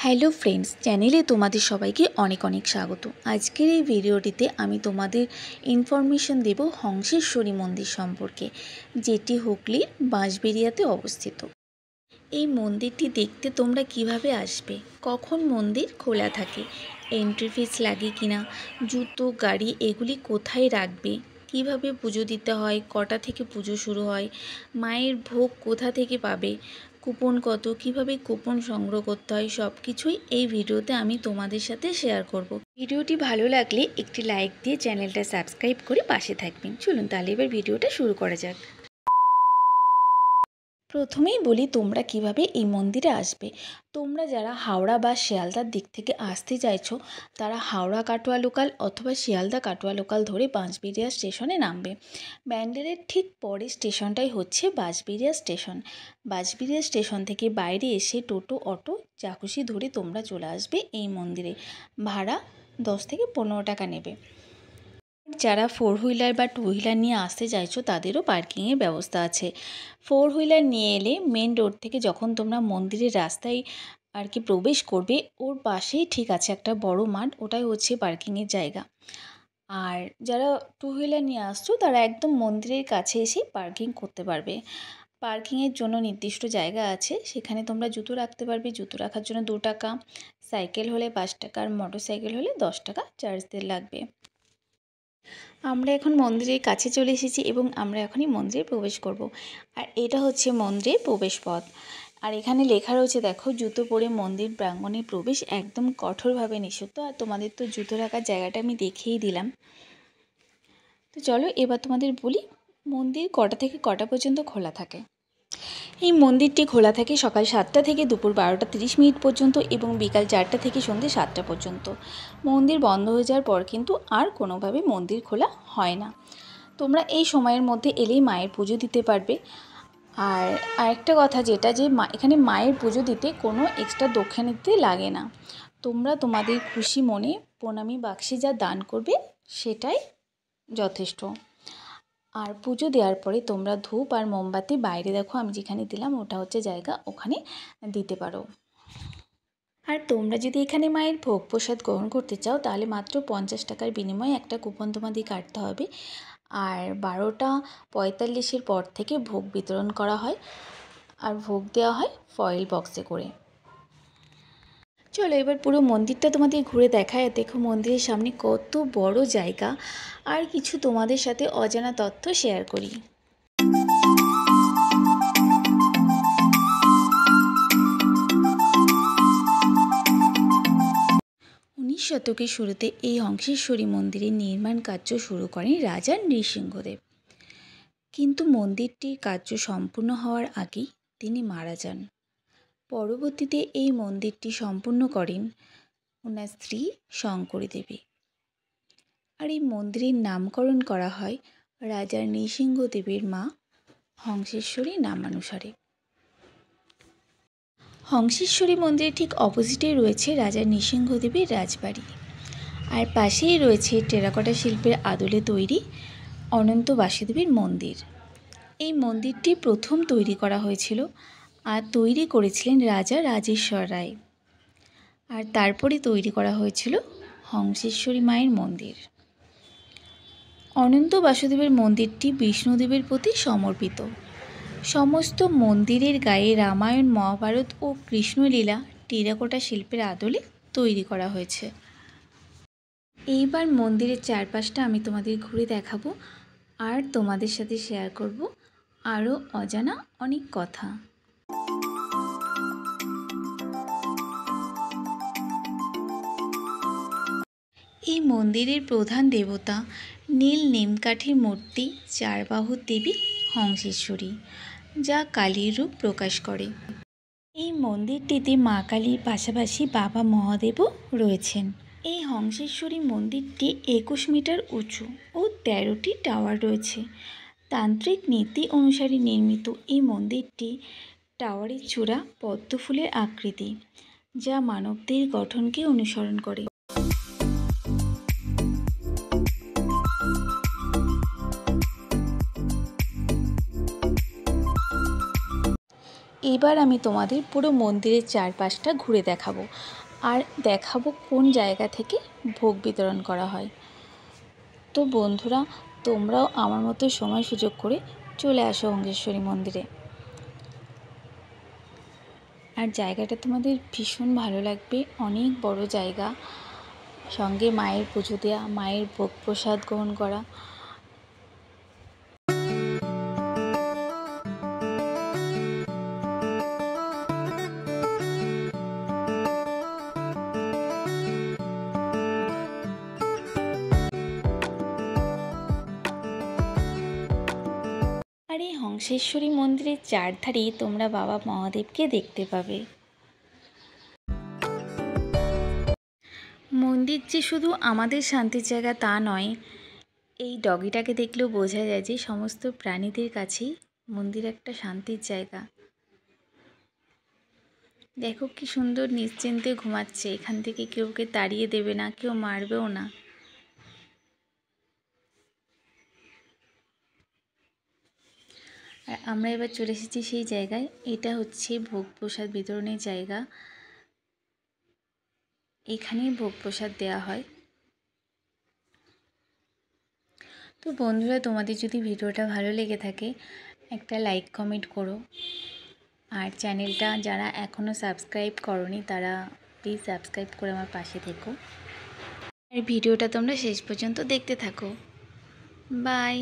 Hello friends, চ্যানেলে তোমাদের সবাইকে অনেক অনেক স্বাগত। আজকের এই ভিডিওটিতে আমি তোমাদের ইনফরমেশন দেব হংসেশ্বরী মন্দির সম্পর্কে, যেটি হুগলির বাঁশবেড়িয়াতে অবস্থিত। এই মন্দিরটি দেখতে তোমরা কিভাবে আসবে, কখন মন্দির খোলা থাকে, এন্ট্রি ফিস লাগে কিনা, জুতো গাড়ি এগুলি কোথায় রাখবে, কিভাবে পুজো দিতে হয়, কটা থেকে পুজো শুরু হয়, মায়ের ভোগ কোথা থেকে পাবে, কুপন কত, কিভাবে কুপন সংগ্রহ করতে হয়, সব কিছুই এই ভিডিওতে আমি তোমাদের সাথে শেয়ার করব। ভিডিওটি ভালো লাগলে একটি লাইক দিয়ে চ্যানেলটা সাবস্ক্রাইব করে পাশে থাকবেন। চলুন তাহলে এবার ভিডিওটা শুরু করা যাক। প্রথমেই বলি তোমরা কিভাবে এই মন্দিরে আসবে। তোমরা যারা হাওড়া বা শিয়ালদার দিক থেকে আসতে চাইছো তারা হাওড়া কাটোয়া লোকাল অথবা শিয়ালদা কাটোয়া লোকাল ধরে বাঁশবেড়িয়া স্টেশনে নামবে। ব্যান্ডেলের ঠিক পরের স্টেশনটাই হচ্ছে বাঁশবেড়িয়া স্টেশন। বাঁশবেড়িয়া স্টেশন থেকে বাইরে এসে টোটো অটো যা খুশি ধরে তোমরা চলে আসবে এই মন্দিরে। ভাড়া 10 থেকে 15 টাকা নেবে। যারা 4 হুইলার বা 2 হুইলার নিয়ে আসতে চাইছো তাদেরও পার্কিংয়ের ব্যবস্থা আছে। 4 হুইলার নিয়ে এলে মেন রোড থেকে যখন তোমরা মন্দিরের রাস্তায় প্রবেশ করবে, ওর পাশেই ঠিক আছে একটা বড় মাঠ, ওটাই হচ্ছে পার্কিংয়ের জায়গা। আর যারা 2 হুইলার নিয়ে আসছো তারা একদম মন্দিরের কাছে এসে পার্কিং করতে পারবে। পার্কিংয়ের জন্য নির্দিষ্ট জায়গা আছে, সেখানে তোমরা জুতো রাখতে পারবে। জুতো রাখার জন্য 2 টাকা, সাইকেল হলে 5 টাকা আর মোটর সাইকেল হলে 10 টাকা চার্জ দিয়ে লাগবে। আমরা এখন মন্দিরের কাছে চলে এসেছি এবং আমরা এখনই মন্দিরে প্রবেশ করব। আর এটা হচ্ছে মন্দিরের প্রবেশ পথ। আর এখানে লেখা রয়েছে দেখো, জুতো পরে মন্দির প্রাঙ্গণে প্রবেশ একদম কঠোরভাবে নিষিদ্ধ। আর তোমাদের তো জুতো রাখার জায়গাটা আমি দেখিয়েই দিলাম। তো চলো এবার তোমাদের বলি মন্দির কটা থেকে কটা পর্যন্ত খোলা থাকে। এই মন্দিরটি খোলা থাকে সকাল 7টা থেকে দুপুর 12টা 30 মিনিট পর্যন্ত এবং বিকাল 4টা থেকে সন্ধ্যে 7টা পর্যন্ত। মন্দির বন্ধ হয়ে যাওয়ার পর কিন্তু আর কোনোভাবে মন্দির খোলা হয় না। তোমরা এই সময়ের মধ্যে এলেই মায়ের পুজো দিতে পারবে। আর আরেকটা কথা যেটা, যে এখানে মায়ের পুজো দিতে কোনো এক্সট্রা দক্ষিণা দিতে লাগে না। তোমরা তোমাদের খুশি মনে প্রণামী বাক্সে যা দান করবে সেটাই যথেষ্ট। আর পুজো দেওয়ার পরে তোমরা ধূপ আর মোমবাতি বাইরে, দেখো আমি যেখানে দিলাম ওটা হচ্ছে জায়গা, ওখানে দিতে পারো। আর তোমরা যদি এখানে মায়ের ভোগ প্রসাদ গ্রহণ করতে চাও তাহলে মাত্র 50 টাকার বিনিময়ে একটা কুপন তোমাদের কাটতে হবে। আর 12টা 45-এর পর থেকে ভোগ বিতরণ করা হয় আর ভোগ দেওয়া হয় ফয়েল বক্সে করে। চলো এবার পুরো মন্দিরটা তোমাদের ঘুরে দেখায়। দেখো মন্দিরের সামনে কত বড় জায়গা। আর কিছু তোমাদের সাথে অজানা তথ্য শেয়ার করি। 19 শতকের শুরুতে এই হংসেশ্বরী মন্দিরের নির্মাণ কার্য শুরু করেন রাজা নৃসিংহদেব। কিন্তু মন্দিরটির কার্য সম্পূর্ণ হওয়ার আগেই তিনি মারা যান। পরবর্তীতে এই মন্দিরটি সম্পূর্ণ করেন ওনার স্ত্রী শঙ্করী দেবী। আর এই মন্দিরের নামকরণ করা হয় রাজা নৃসিংহদেবের মা হংসেশ্বরী নামানুসারে। হংসেশ্বরী মন্দিরের ঠিক অপোজিটে রয়েছে রাজা নৃসিংহদেবের রাজবাড়ি। আর পাশেই রয়েছে টেরাকোটা শিল্পের আদলে তৈরি অনন্ত বাসুদেবের মন্দির। এই মন্দিরটি প্রথম তৈরি করা হয়েছিল আর তৈরি করেছিলেন রাজা রাজেশ্বর রায়। আর তারপরে তৈরি করা হয়েছিল হংসেশ্বরী মায়ের মন্দির। অনন্ত বাসুদেবের মন্দিরটি বিষ্ণুদেবের প্রতি সমর্পিত। সমস্ত মন্দিরের গায়ে রামায়ণ, মহাভারত ও কৃষ্ণলীলা টেরাকোটা শিল্পের আদলে তৈরি করা হয়েছে। এইবার মন্দিরের চারপাশটা আমি তোমাদের ঘুরে দেখাবো আর তোমাদের সাথে শেয়ার করব আরও অজানা অনেক কথা। এই মন্দিরের প্রধান দেবতা নীল নিমকাঠির মূর্তি চারবাহু দেবী হংসেশ্বরী, যা কালীর রূপ প্রকাশ করে। এই মন্দিরটিতে মা কালীর পাশাপাশি বাবা মহাদেবও রয়েছেন। এই হংসেশ্বরী মন্দিরটি 21 মিটার উঁচু ও 13টি টাওয়ার রয়েছে। তান্ত্রিক নীতি অনুসারে নির্মিত এই মন্দিরটি টাওয়ারের চূড়া পদ্ম ফুলের আকৃতি, যা মানবদের গঠনকে অনুসরণ করে। এবার আমি তোমাদের পুরো মন্দিরের চারপাশটা ঘুরে দেখাবো আর দেখাবো কোন জায়গা থেকে ভোগ বিতরণ করা হয়। তো বন্ধুরা, তোমরাও আমার মতো সময় সুযোগ করে চলে আসো অঙ্গেশ্বরী মন্দিরে। আর জায়গাটা তোমাদের ভীষণ ভালো লাগবে, অনেক বড় জায়গা, সঙ্গে মায়ের পুজো দেওয়া, মায়ের ভোগ প্রসাদ গ্রহণ করা। আর এই হংসেশ্বরী মন্দিরের চারধারেই তোমরা বাবা মহাদেবকে দেখতে পাবে। মন্দির যে শুধু আমাদের শান্তির জায়গা তা নয়, এই ডগিটাকে দেখলেও বোঝা যায় যে সমস্ত প্রাণীদের কাছেই মন্দির একটা শান্তির জায়গা। দেখো কি সুন্দর নিশ্চিন্তে ঘুমাচ্ছে, এখান থেকে কেউ ওকে তাড়িয়ে দেবে না, কেউ মারবেও না। আর আমরা এবার চলে এসেছি সেই জায়গায়, এটা হচ্ছে ভোগ প্রসাদ বিতরণের জায়গা। এখানেই ভোগ প্রসাদ দেওয়া হয়। তো বন্ধুরা, তোমাদের যদি ভিডিওটা ভালো লেগে থাকে একটা লাইক কমেন্ট করো। আর চ্যানেলটা যারা এখনও সাবস্ক্রাইব করোনি তারা প্লিজ সাবস্ক্রাইব করে আমার পাশে থেকো। আর ভিডিওটা তোমরা শেষ পর্যন্ত দেখতে থাকো। বাই।